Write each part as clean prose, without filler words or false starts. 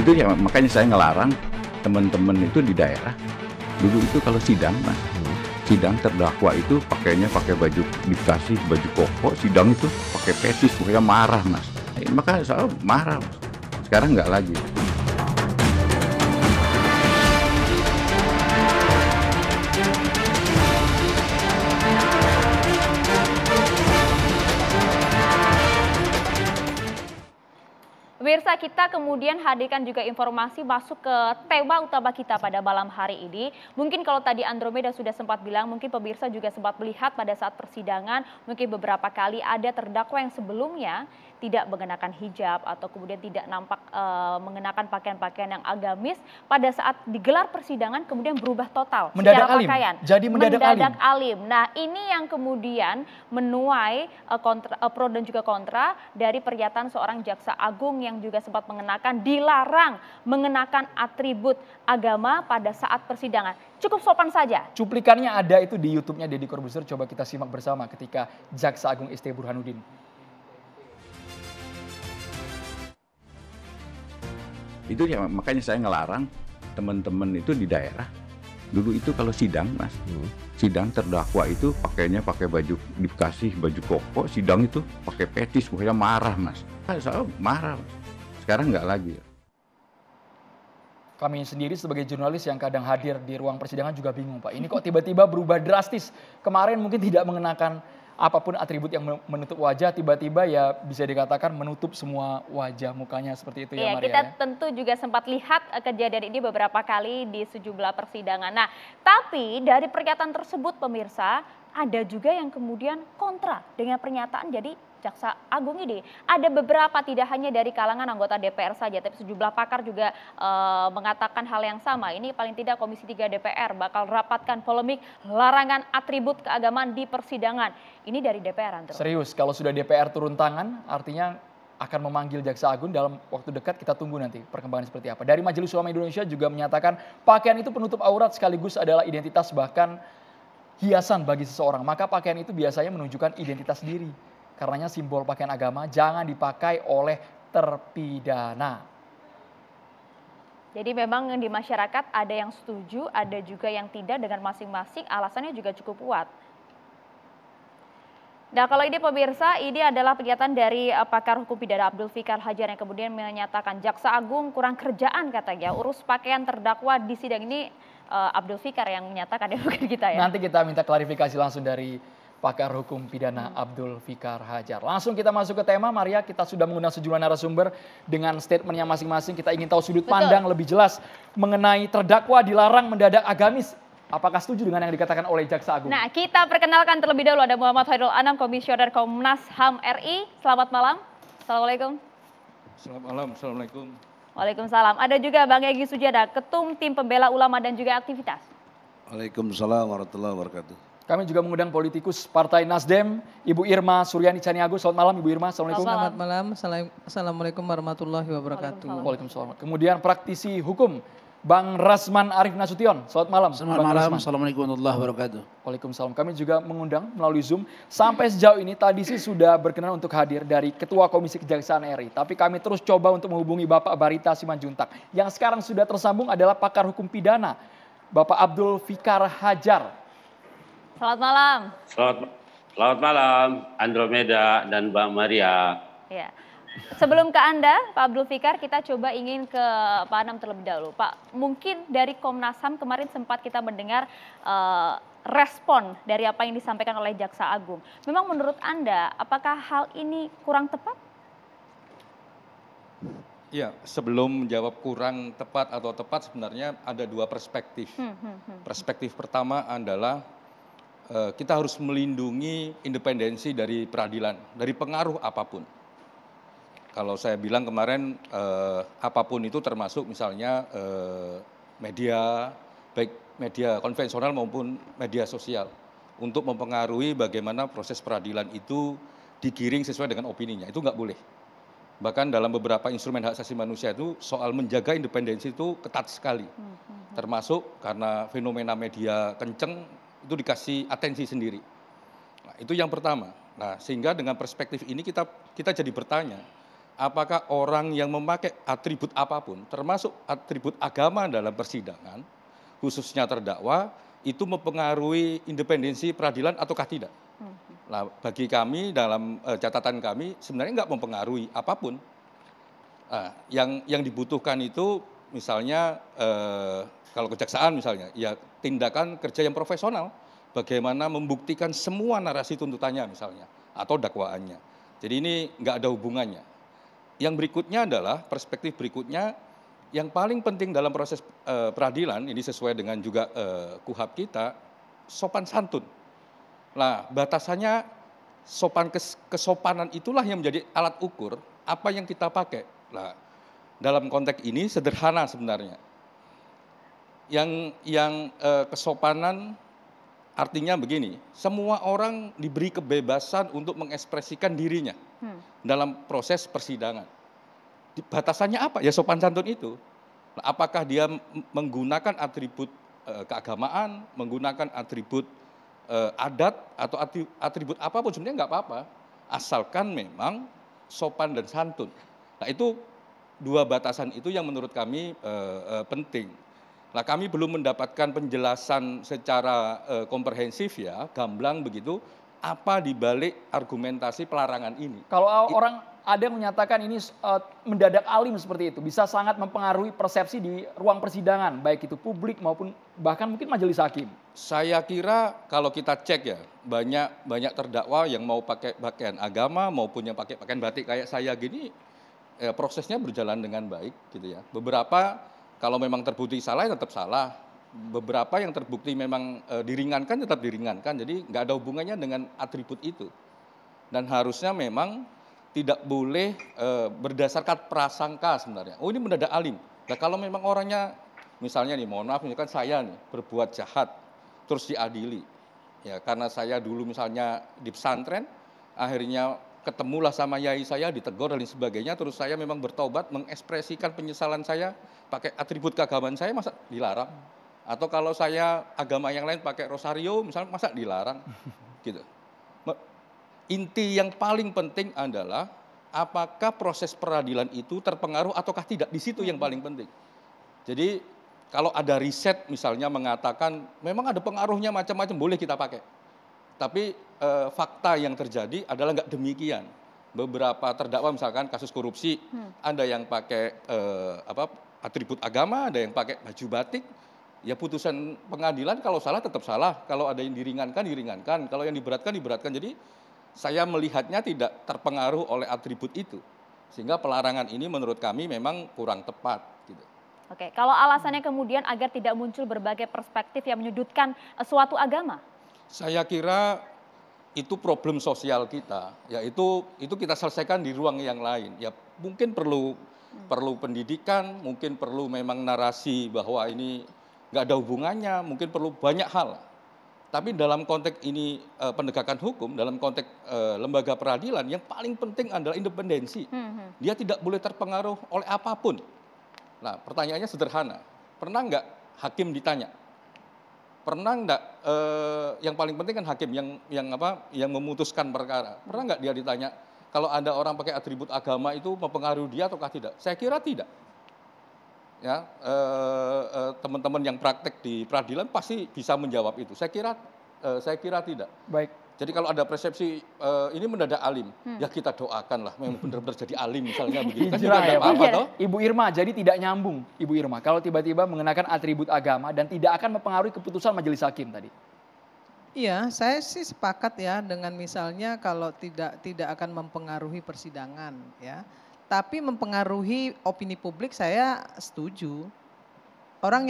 Itu ya makanya saya ngelarang teman-teman itu di daerah dulu itu kalau sidang, Mas, sidang terdakwa itu pakainya pakai baju, dikasih baju koko, sidang itu pakai petis, mereka marah, Mas. Maka saya marah, Mas. Sekarang nggak lagi. Pemirsa, kita kemudian hadirkan juga informasi masuk ke tema utama kita pada malam hari ini. Mungkin kalau tadi Andromeda sudah sempat bilang, mungkin pemirsa juga sempat melihat pada saat persidangan, mungkin beberapa kali ada terdakwa yang sebelumnya tidak mengenakan hijab atau kemudian tidak nampak mengenakan pakaian-pakaian yang agamis. Pada saat digelar persidangan kemudian berubah total mendadak secara alim. pakaian. Jadi mendadak alim. Nah, ini yang kemudian menuai pro dan juga kontra dari pernyataan seorang jaksa agung yang juga sempat mengenakan, dilarang mengenakan atribut agama pada saat persidangan. Cukup sopan saja. Cuplikannya ada itu di YouTube-nya Deddy Corbuzier, coba kita simak bersama ketika Jaksa Agung ST Burhanuddin. Itu ya makanya saya ngelarang teman-teman itu di daerah dulu itu kalau sidang, Mas, sidang terdakwa itu pakainya pakai baju, dikasih baju koko, sidang itu pakai petis, mereka marah, Mas. Saya marah, Mas. Sekarang nggak lagi. Kami sendiri sebagai jurnalis yang kadang hadir di ruang persidangan juga bingung, Pak. Ini kok tiba-tiba berubah drastis. Kemarin mungkin tidak mengenakan apapun atribut yang menutup wajah, tiba-tiba ya bisa dikatakan menutup semua wajah mukanya seperti itu ya, Maria. Kita tentu juga sempat lihat kejadian ini beberapa kali di sejumlah persidangan. Nah, tapi dari pernyataan tersebut pemirsa, ada juga yang kemudian kontra dengan pernyataan jadi Jaksa Agung ini. Ada beberapa, tidak hanya dari kalangan anggota DPR saja, tapi sejumlah pakar juga mengatakan hal yang sama. Ini paling tidak Komisi 3 DPR bakal rapatkan polemik larangan atribut keagamaan di persidangan. Ini dari DPR, Andro. Serius, kalau sudah DPR turun tangan, artinya akan memanggil Jaksa Agung dalam waktu dekat. Kita tunggu nanti perkembangan seperti apa. Dari Majelis Ulama Indonesia juga menyatakan pakaian itu penutup aurat sekaligus adalah identitas bahkan hiasan bagi seseorang. Maka pakaian itu biasanya menunjukkan identitas diri. Karenanya simbol pakaian agama jangan dipakai oleh terpidana. Jadi memang di masyarakat ada yang setuju, ada juga yang tidak, dengan masing-masing alasannya juga cukup kuat. Nah, kalau ini pemirsa, ini adalah pernyataan dari pakar hukum pidana Abdul Fikar Hajar yang kemudian menyatakan Jaksa Agung kurang kerjaan katanya urus pakaian terdakwa di sidang ini. Abdul Fikar yang menyatakan, ya, bukan kita ya. Nanti kita minta klarifikasi langsung dari pakar hukum pidana Abdul Fikar Hajar. Langsung kita masuk ke tema, Maria. Kita sudah mengundang sejumlah narasumber dengan statementnya masing-masing. Kita ingin tahu sudut pandang lebih jelas mengenai terdakwa dilarang mendadak agamis. Apakah setuju dengan yang dikatakan oleh Jaksa Agung? Nah, kita perkenalkan terlebih dahulu ada Muhammad Khairul Anam, Komisioner Komnas HAM RI. Selamat malam. Assalamualaikum. Selamat malam. Assalamualaikum. Waalaikumsalam. Ada juga Bang Egy Sujada, Ketum Tim Pembela Ulama dan juga Aktivitas. Waalaikumsalam warahmatullahi wabarakatuh. Kami juga mengundang politikus Partai Nasdem, Ibu Irma Suryani Caniago. Selamat malam, Ibu Irma. Assalamualaikum. Selamat malam. Assalamualaikum warahmatullahi wabarakatuh. Waalaikumsalam. Kemudian praktisi hukum, Bang Rasman Arif Nasution. Selamat malam. Selamat malam. Assalamualaikum warahmatullahi wabarakatuh. Waalaikumsalam. Kami juga mengundang melalui Zoom. Sampai sejauh ini tadi sih sudah berkenan untuk hadir dari Ketua Komisi Kejaksaan RI. Tapi kami terus coba untuk menghubungi Bapak Barita Simanjuntak. Yang sekarang sudah tersambung adalah pakar hukum pidana, Bapak Abdul Fikar Hajar. Selamat malam. Selamat malam, Andromeda dan Mbak Maria. Ya. Sebelum ke Anda, Pak Abdul Fikar, kita coba ingin ke Pak Anam terlebih dahulu. Pak, mungkin dari Komnas HAM kemarin sempat kita mendengar respon dari apa yang disampaikan oleh Jaksa Agung. Memang menurut Anda, apakah hal ini kurang tepat? Ya, sebelum menjawab kurang tepat atau tepat, sebenarnya ada dua perspektif. Perspektif pertama adalah kita harus melindungi independensi dari peradilan, dari pengaruh apapun. Kalau saya bilang kemarin apapun itu termasuk misalnya media, baik media konvensional maupun media sosial, untuk mempengaruhi bagaimana proses peradilan itu digiring sesuai dengan opininya, itu nggak boleh. Bahkan dalam beberapa instrumen hak asasi manusia itu soal menjaga independensi itu ketat sekali. Termasuk karena fenomena media kenceng, itu dikasih atensi sendiri. Nah, itu yang pertama. Nah, sehingga dengan perspektif ini kita jadi bertanya, apakah orang yang memakai atribut apapun, termasuk atribut agama dalam persidangan, khususnya terdakwa, itu mempengaruhi independensi peradilan ataukah tidak. Nah, bagi kami dalam catatan kami sebenarnya nggak mempengaruhi apapun. Nah, yang dibutuhkan itu misalnya kalau kejaksaan misalnya, ya tindakan kerja yang profesional, bagaimana membuktikan semua narasi tuntutannya misalnya, atau dakwaannya. Jadi ini nggak ada hubungannya. Yang berikutnya adalah, perspektif berikutnya, yang paling penting dalam proses peradilan, ini sesuai dengan juga KUHAP kita, sopan santun. Nah, batasannya kesopanan itulah yang menjadi alat ukur apa yang kita pakai. Nah, dalam konteks ini sederhana sebenarnya. Yang kesopanan artinya begini, semua orang diberi kebebasan untuk mengekspresikan dirinya dalam proses persidangan. Batasannya apa? Ya sopan santun itu. Nah, apakah dia menggunakan atribut keagamaan, menggunakan atribut adat atau atribut apapun sebenarnya nggak apa-apa, asalkan memang sopan dan santun. Nah, itu dua batasan itu yang menurut kami penting. Nah, kami belum mendapatkan penjelasan secara komprehensif ya, gamblang begitu, apa dibalik argumentasi pelarangan ini. Kalau orang ada yang menyatakan ini mendadak alim seperti itu, bisa sangat mempengaruhi persepsi di ruang persidangan, baik itu publik maupun bahkan mungkin majelis hakim. Saya kira kalau kita cek ya, banyak terdakwa yang mau pakai pakaian agama maupun yang pakai pakaian batik kayak saya gini, prosesnya berjalan dengan baik gitu ya. Beberapa kalau memang terbukti salah ya tetap salah. Beberapa yang terbukti memang diringankan tetap diringankan. Jadi nggak ada hubungannya dengan atribut itu. Dan harusnya memang tidak boleh berdasarkan prasangka sebenarnya. Oh, ini mendadak alim. Nah, kalau memang orangnya misalnya nih, mohon maaf, misalkan saya nih berbuat jahat terus diadili. Ya, karena saya dulu misalnya di pesantren, akhirnya ketemulah sama yai saya, ditegur dan sebagainya, terus saya memang bertobat, mengekspresikan penyesalan saya pakai atribut keagamaan saya, masa dilarang? Atau kalau saya agama yang lain pakai rosario, misalnya masa dilarang? Gitu. Inti yang paling penting adalah apakah proses peradilan itu terpengaruh ataukah tidak, di situ yang paling penting. Jadi kalau ada riset misalnya mengatakan memang ada pengaruhnya macam-macam, boleh kita pakai. Tapi fakta yang terjadi adalah nggak demikian. Beberapa terdakwa misalkan kasus korupsi, ada yang pakai atribut agama, ada yang pakai baju batik. Ya putusan pengadilan kalau salah tetap salah, kalau ada yang diringankan, diringankan, kalau yang diberatkan, diberatkan. Jadi saya melihatnya tidak terpengaruh oleh atribut itu. Sehingga pelarangan ini menurut kami memang kurang tepat. Gitu. Oke, kalau alasannya kemudian agar tidak muncul berbagai perspektif yang menyudutkan suatu agama? Saya kira itu problem sosial kita, ya itu kita selesaikan di ruang yang lain. Ya mungkin perlu pendidikan, mungkin perlu memang narasi bahwa ini nggak ada hubungannya, mungkin perlu banyak hal. Tapi dalam konteks ini penegakan hukum, dalam konteks lembaga peradilan, yang paling penting adalah independensi. Dia tidak boleh terpengaruh oleh apapun. Nah, pertanyaannya sederhana. Pernah nggak hakim ditanya? Pernah nggak yang paling penting kan hakim yang memutuskan perkara. Pernah nggak dia ditanya kalau ada orang pakai atribut agama itu mempengaruhi dia ataukah tidak? Saya kira tidak. Ya, teman-teman yang praktek di peradilan pasti bisa menjawab itu. Saya kira tidak. Baik. Jadi kalau ada persepsi ini mendadak alim, ya kita doakan lah memang benar-benar jadi alim misalnya begitu. Kan juga Ya, apa-apa toh. Ibu Irma, jadi tidak nyambung Ibu Irma kalau tiba-tiba mengenakan atribut agama dan tidak akan mempengaruhi keputusan majelis hakim tadi. Iya, saya sih sepakat ya dengan misalnya kalau tidak akan mempengaruhi persidangan ya. Tapi mempengaruhi opini publik saya setuju. Orang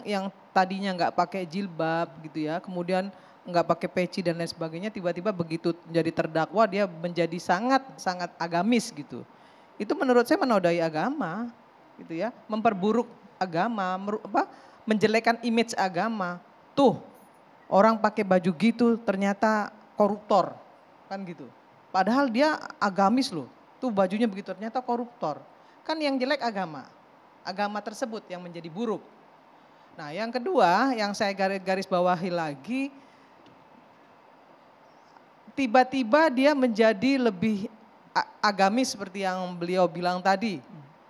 yang tadinya nggak pakai jilbab gitu ya, kemudian nggak pakai peci dan lain sebagainya, tiba-tiba begitu menjadi terdakwa dia menjadi sangat agamis gitu. Itu menurut saya menodai agama, gitu ya, memperburuk agama, menjelekkan image agama. Tuh orang pakai baju gitu ternyata koruptor, kan gitu. Padahal dia agamis loh. Tuh bajunya begitu ternyata koruptor. Kan yang jelek agama tersebut yang menjadi buruk. Nah yang kedua yang saya garis bawahi lagi, tiba-tiba dia menjadi lebih agamis seperti yang beliau bilang tadi.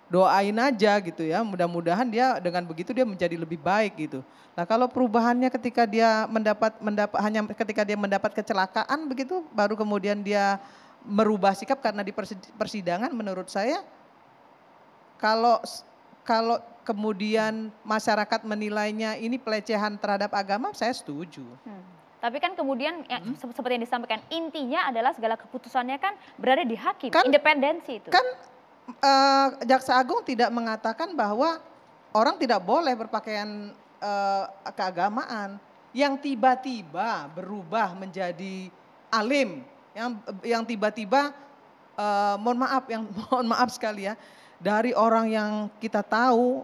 Doain aja gitu ya, mudah-mudahan dia dengan begitu dia menjadi lebih baik gitu. Nah kalau perubahannya ketika dia hanya ketika dia mendapat kecelakaan begitu, baru kemudian dia merubah sikap karena di persidangan, menurut saya kalau kemudian masyarakat menilainya ini pelecehan terhadap agama, saya setuju. Tapi kan kemudian seperti yang disampaikan, intinya adalah segala keputusannya kan berada di hakim, independensi itu. Kan Jaksa Agung tidak mengatakan bahwa orang tidak boleh berpakaian keagamaan. Yang tiba-tiba berubah menjadi alim, yang tiba-tiba mohon maaf sekali ya, dari orang yang kita tahu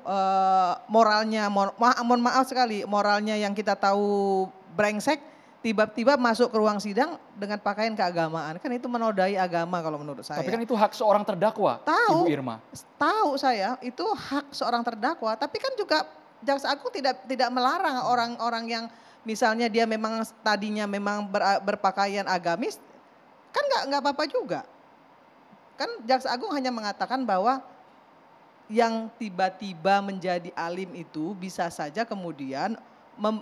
moralnya, mohon maaf sekali, moralnya yang kita tahu brengsek, tiba-tiba masuk ke ruang sidang dengan pakaian keagamaan. Kan itu menodai agama kalau menurut saya. Tapi kan itu hak seorang terdakwa, Ibu Irma. Tahu saya, itu hak seorang terdakwa. Tapi kan juga Jaksa Agung tidak melarang orang-orang yang misalnya dia memang tadinya memang berpakaian agamis, kan nggak apa-apa juga. Kan Jaksa Agung hanya mengatakan bahwa yang tiba-tiba menjadi alim itu bisa saja kemudian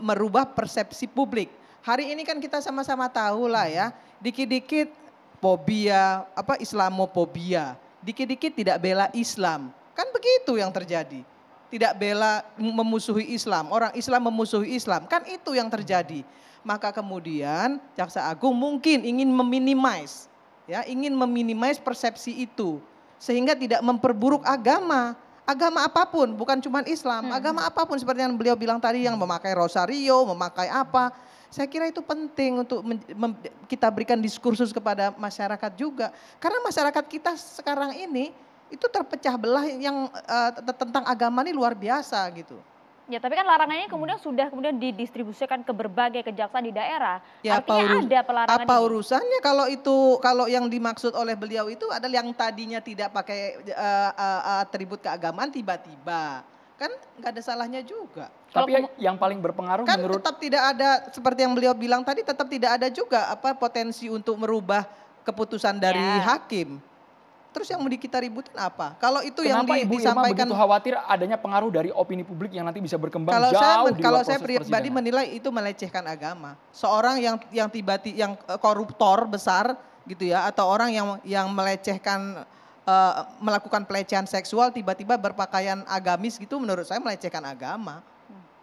merubah persepsi publik. Hari ini kan kita sama-sama tahu lah ya, dikit-dikit fobia, Islamofobia, dikit-dikit tidak bela Islam. Kan begitu yang terjadi. Tidak bela, memusuhi Islam, orang Islam memusuhi Islam, kan itu yang terjadi. Maka kemudian Jaksa Agung mungkin ingin meminimais, ya, ingin meminimais persepsi itu. Sehingga tidak memperburuk agama apapun, bukan cuma Islam, agama apapun seperti yang beliau bilang tadi, yang memakai rosario, memakai apa. Saya kira itu penting untuk kita berikan diskursus kepada masyarakat juga. Karena masyarakat kita sekarang ini itu terpecah belah yang tentang agama ini luar biasa gitu. Ya, tapi kan larangannya sudah didistribusikan ke berbagai kejaksaan di daerah. Ya, artinya ada pelarangan. Apa urusannya kalau yang dimaksud oleh beliau itu adalah yang tadinya tidak pakai atribut keagamaan tiba-tiba. Kan nggak ada salahnya juga. Tapi yang paling berpengaruh kan menurut... tetap tidak ada, seperti yang beliau bilang tadi, tetap tidak ada juga potensi untuk merubah keputusan dari hakim. Terus yang mau kita ributin apa? Kalau itu Kenapa yang Ibu Irma begitu khawatir adanya pengaruh dari opini publik yang nanti bisa berkembang jauh di luar proses Kalau saya pribadi menilai itu melecehkan agama. Seorang yang tiba-tiba yang koruptor besar gitu ya, atau orang yang melecehkan melakukan pelecehan seksual tiba-tiba berpakaian agamis gitu, menurut saya melecehkan agama.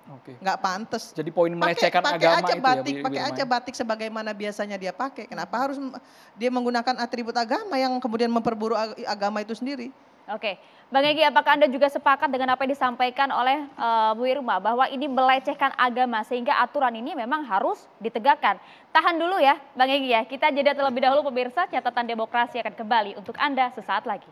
Nggak pantas. Jadi poin melecehkan agama aja itu batik, ya, pakai aja batik sebagaimana biasanya dia pakai. Kenapa harus dia menggunakan atribut agama yang kemudian memperburuk agama itu sendiri? Oke, Bang Egy, apakah Anda juga sepakat dengan apa yang disampaikan oleh Bu Irma bahwa ini melecehkan agama sehingga aturan ini memang harus ditegakkan? Tahan dulu ya Bang Egy ya, kita jeda terlebih dahulu pemirsa, catatan demokrasi akan kembali untuk Anda sesaat lagi.